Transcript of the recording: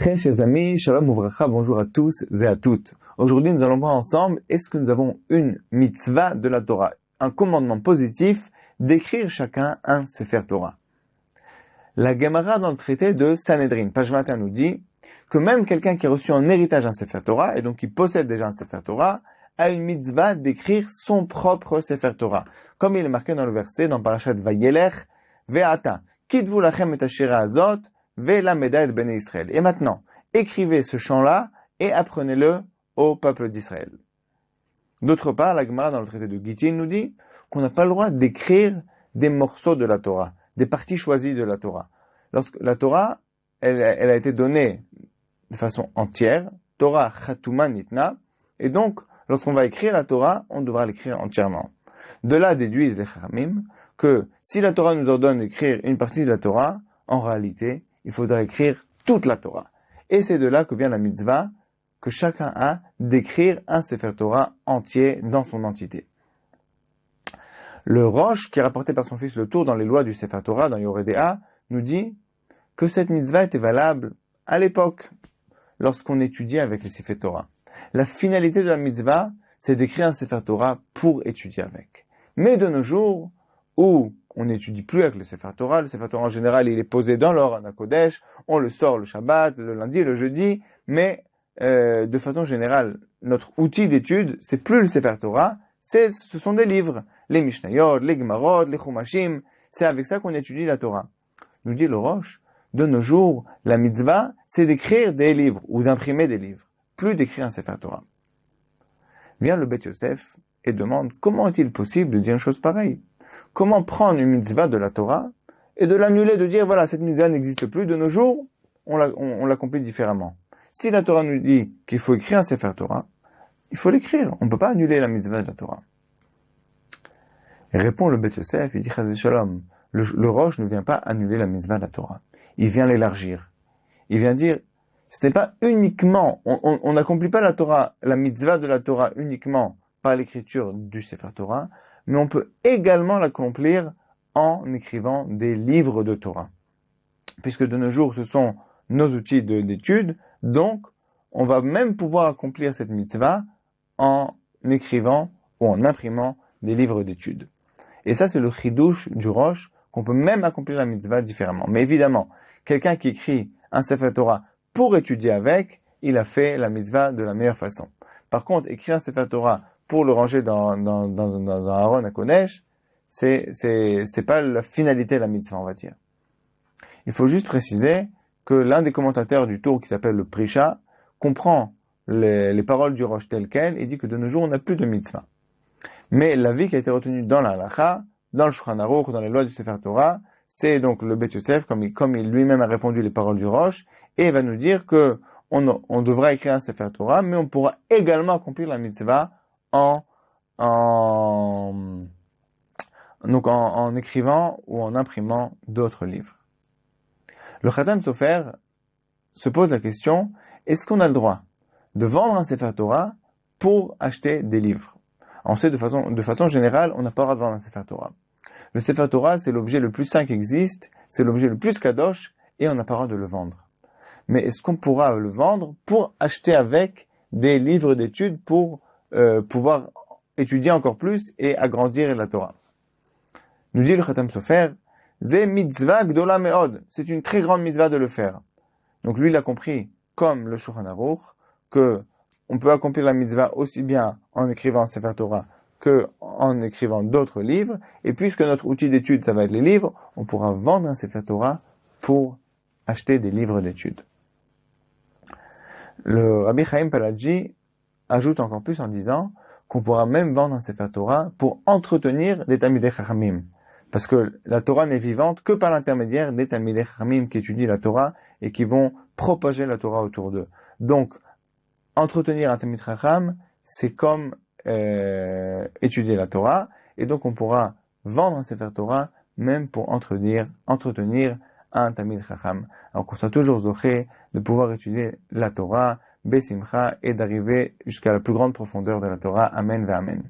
Très chers amis, shalom uvracha, bonjour à tous et à toutes. Aujourd'hui, nous allons voir ensemble, est-ce que nous avons une mitzvah de la Torah, un commandement positif d'écrire chacun un Sefer Torah. La Gemara dans le traité de Sanhedrin, page 21, nous dit que même quelqu'un qui a reçu en héritage un Sefer Torah, et donc qui possède déjà un Sefer Torah, a une mitzvah d'écrire son propre Sefer Torah. Comme il est marqué dans le verset, dans Parashat Vayelech, Ve'ata, kitvu lachem et ashira azot, Ve'lameda et Bnei Israël. Et maintenant, écrivez ce chant-là et apprenez-le au peuple d'Israël. D'autre part, la Gemara dans le traité de Gittin nous dit qu'on n'a pas le droit d'écrire des morceaux de la Torah, des parties choisies de la Torah. Lorsque la Torah, elle a été donnée de façon entière, Torah Chatuma Nitna, et donc, lorsqu'on va écrire la Torah, on devra l'écrire entièrement. De là déduisent les Chachamim que si la Torah nous ordonne d'écrire une partie de la Torah, en réalité, il faudra écrire toute la Torah. Et c'est de là que vient la mitzvah que chacun a d'écrire un Sefer Torah entier dans son entité. Le Rosh, qui est rapporté par son fils le Tour dans les lois du Sefer Torah, dans Yoredea, nous dit que cette mitzvah était valable à l'époque, lorsqu'on étudiait avec les Sefer Torah. La finalité de la mitzvah, c'est d'écrire un Sefer Torah pour étudier avec. Mais de nos jours, où on n'étudie plus avec le Sefer Torah en général, il est posé dans l'Aron HaKodesh, on le sort le Shabbat, le lundi, le jeudi, mais de façon générale, notre outil d'étude, c'est plus le Sefer Torah, ce sont des livres, les Mishnayot, les Gemarot, les Chumashim, c'est avec ça qu'on étudie la Torah. Nous dit le Rosh, de nos jours, la mitzvah, c'est d'écrire des livres, ou d'imprimer des livres, plus d'écrire un Sefer Torah. Vient le Beth Yosef et demande comment est-il possible de dire une chose pareille? Comment prendre une mitzvah de la Torah et de l'annuler, de dire voilà, cette mitzvah n'existe plus, de nos jours, on l'accomplit différemment. Si la Torah nous dit qu'il faut écrire un Sefer Torah, il faut l'écrire. On ne peut pas annuler la mitzvah de la Torah. Et répond le Beth Yosef, il dit Chas v'Shalom, le Rosh ne vient pas annuler la mitzvah de la Torah. Il vient l'élargir. Il vient dire, ce n'est pas uniquement, on n'accomplit pas la Torah, la mitzvah de la Torah uniquement par l'écriture du Sefer Torah, mais on peut également l'accomplir en écrivant des livres de Torah. Puisque de nos jours, ce sont nos outils d'étude, donc on va même pouvoir accomplir cette mitzvah en écrivant ou en imprimant des livres d'études. Et ça, c'est le chidouche du Rosh, qu'on peut même accomplir la mitzvah différemment. Mais évidemment, quelqu'un qui écrit un Sefer Torah pour étudier avec, il a fait la mitzvah de la meilleure façon. Par contre, écrire un Sefer Torah pour le ranger dans un Aron HaKodesh, c'est pas la finalité de la mitzvah, on va dire. Il faut juste préciser que l'un des commentateurs du Tour, qui s'appelle le Prisha, comprend les paroles du Rosh tel quel et dit que de nos jours, on n'a plus de mitzvah. Mais l'avis qui a été retenu dans la Halacha, dans le Shulchan Aruch, dans les lois du Sefer Torah, c'est donc le Beth Yosef, comme il lui-même a répondu les paroles du Rosh, et il va nous dire que on devra écrire un Sefer Torah, mais on pourra également accomplir la mitzvah en écrivant ou en imprimant d'autres livres. Le Khatam Sofer se pose la question, est-ce qu'on a le droit de vendre un Sefer Torah pour acheter des livres? On sait de façon générale, on n'a pas le droit de vendre un Sefer Torah. Le Sefer Torah, c'est l'objet le plus saint qui existe, c'est l'objet le plus kadosh, et on n'a pas le droit de le vendre. Mais est-ce qu'on pourra le vendre pour acheter avec des livres d'études pour pouvoir étudier encore plus et agrandir la Torah? Nous dit le Khatam Sofer, Ze mitzvah gdola meod. C'est une très grande mitzvah de le faire. Donc lui, il a compris, comme le Shulchan Aruch, que on peut accomplir la mitzvah aussi bien en écrivant Sefer Torah que en écrivant d'autres livres. Et puisque notre outil d'étude, ça va être les livres, on pourra vendre un Sefer Torah pour acheter des livres d'études. Le Rabbi Chaim Paladji ajoute encore plus en disant qu'on pourra même vendre un Sefer Torah pour entretenir des Talmidei Chachamim. Parce que la Torah n'est vivante que par l'intermédiaire des Talmidei Chachamim qui étudient la Torah et qui vont propager la Torah autour d'eux. Donc, entretenir un Talmid Chacham, c'est comme étudier la Torah, et donc on pourra vendre un Sefer Torah même pour entretenir un Talmid Chacham. Alors qu'on soit toujours zoché de pouvoir étudier la Torah, Besimcha, et d'arriver jusqu'à la plus grande profondeur de la Torah. Amen ve Amen.